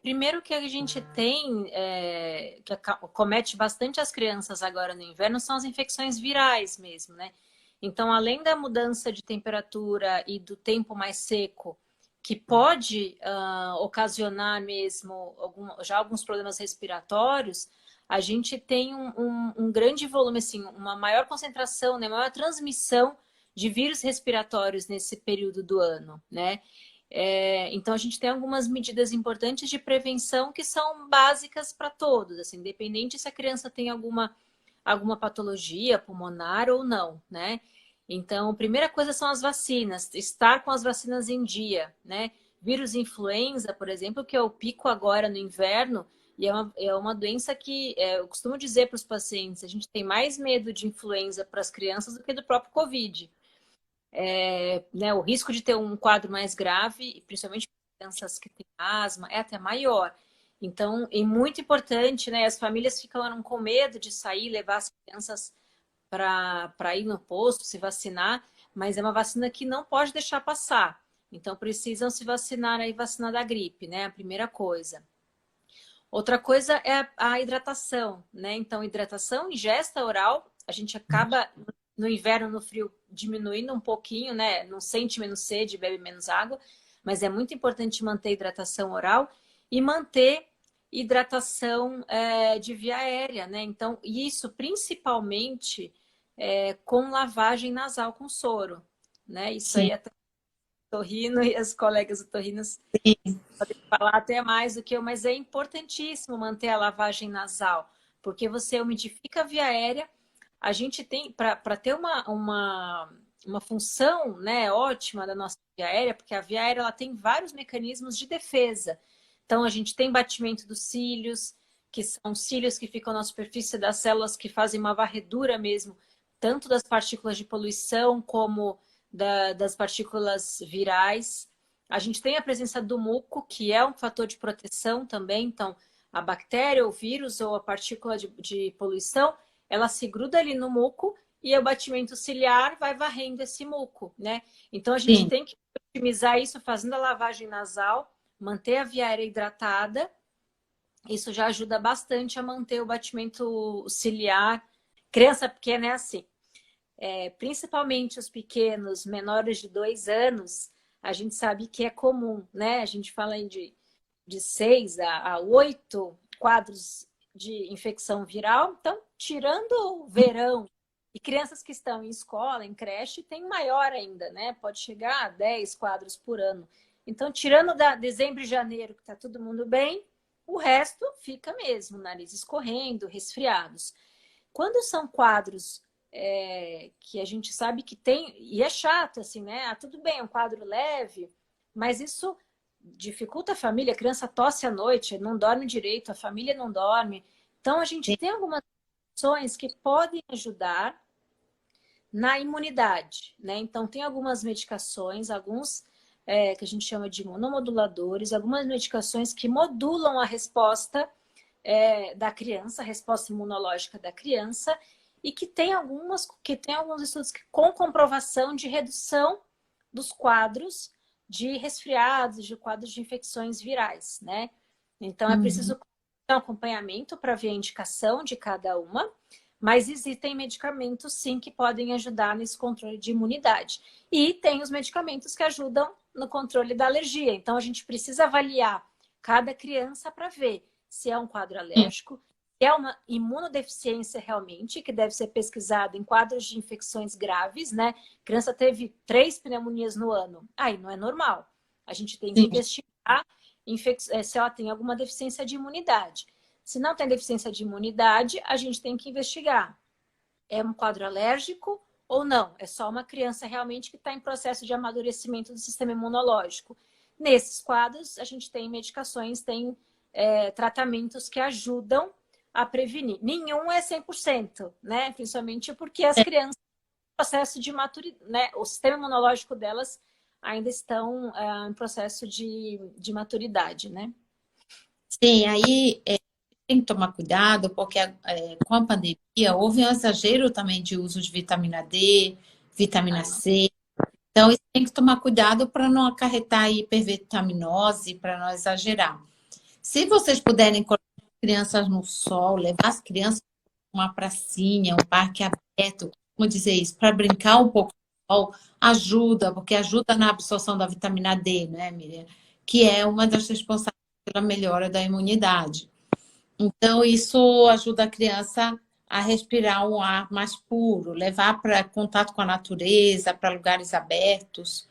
Primeiro que a gente tem, que comete bastante as crianças agora no inverno, são as infecções virais mesmo, né? Então, além da mudança de temperatura e do tempo mais seco, que pode ocasionar mesmo já alguns problemas respiratórios, a gente tem um grande volume, assim, uma maior concentração, né, maior transmissão de vírus respiratórios nesse período do ano, né? Então, a gente tem algumas medidas importantes de prevenção que são básicas para todos, assim, independente se a criança tem alguma patologia pulmonar ou não, né? Então, a primeira coisa são as vacinas, estar com as vacinas em dia, né? Vírus influenza, por exemplo, que é o pico agora no inverno, e é uma doença que eu costumo dizer para os pacientes, a gente tem mais medo de influenza para as crianças do que do próprio Covid. Né, o risco de ter um quadro mais grave, principalmente para crianças que têm asma, é até maior. Então, é muito importante, né? As famílias ficam com medo de sair, levar as crianças para ir no posto, se vacinar, mas é uma vacina que não pode deixar passar. Então, precisam se vacinar aí, vacina da gripe, né? A primeira coisa. Outra coisa é a hidratação, né? Então, hidratação, ingesta oral, a gente acaba no inverno, no frio, diminuindo um pouquinho, né? Não sente menos sede, bebe menos água, mas é muito importante manter hidratação oral e manter hidratação de via aérea, né? Então, isso principalmente com lavagem nasal com soro, né? Isso Sim, aí até o Torrino e as colegas do Torrino sim, falar até mais do que eu, mas é importantíssimo manter a lavagem nasal, porque você umidifica a via aérea. A gente tem, para ter uma função, né, ótima da nossa via aérea, porque a via aérea ela tem vários mecanismos de defesa. Então, a gente tem batimento dos cílios, que são cílios que ficam na superfície das células, que fazem uma varredura mesmo, tanto das partículas de poluição como das partículas virais. A gente tem a presença do muco, que é um fator de proteção também. Então, a bactéria, o vírus ou a partícula de poluição, ela se gruda ali no muco e o batimento ciliar vai varrendo esse muco, né? Então, a gente sim. tem que otimizar isso fazendo a lavagem nasal, manter a via aérea hidratada. Isso já ajuda bastante a manter o batimento ciliar. Criança pequena é assim. Principalmente os pequenos, menores de 2 anos, a gente sabe que é comum, né? A gente fala de 6 a 8 quadros de infecção viral. Então, tirando o verão e crianças que estão em escola, em creche, tem maior ainda, né? Pode chegar a 10 quadros por ano. Então, tirando dezembro e janeiro, que está todo mundo bem, o resto fica mesmo, nariz escorrendo, resfriados. Quando são quadros que a gente sabe que tem, e é chato, assim, né? Ah, tudo bem, é um quadro leve, mas isso dificulta a família, a criança tosse à noite, não dorme direito, a família não dorme. Então, a gente tem algumas ações que podem ajudar na imunidade, né? Então, tem algumas medicações, alguns que a gente chama de imunomoduladores, algumas medicações que modulam a resposta da criança, a resposta imunológica da criança, e que tem alguns estudos com comprovação de redução dos quadros de resfriados, de quadros de infecções virais, né? Então é Uhum. preciso um acompanhamento para ver a indicação de cada uma, mas existem medicamentos sim que podem ajudar nesse controle de imunidade. E tem os medicamentos que ajudam no controle da alergia. Então a gente precisa avaliar cada criança para ver se é um quadro Sim, alérgico, se é uma imunodeficiência realmente, que deve ser pesquisado em quadros de infecções graves, né? A criança teve 3 pneumonias no ano. Aí não é normal. A gente tem que sim. investigar se ela tem alguma deficiência de imunidade. Se não tem deficiência de imunidade, a gente tem que investigar. É um quadro alérgico ou não? É só uma criança realmente que está em processo de amadurecimento do sistema imunológico. Nesses quadros, a gente tem medicações, tem tratamentos que ajudam a prevenir. Nenhum é 100%, né? Principalmente porque as É, crianças, em processo de maturidade, né? O sistema imunológico delas ainda estão em processo de maturidade, né? sim, aí tem que tomar cuidado, porque com a pandemia houve um exagero também de uso de vitamina D, vitamina Ah, C. Então, isso tem que tomar cuidado para não acarretar hipervitaminose, para não exagerar. Se vocês puderem colocar as crianças no sol, levar as crianças para uma pracinha, um parque aberto, como dizer isso, para brincar um pouco no sol, ajuda, porque ajuda na absorção da vitamina D, né, Miriam? Que é uma das responsáveis pela melhora da imunidade. Então, isso ajuda a criança a respirar um ar mais puro, levar para contato com a natureza, para lugares abertos.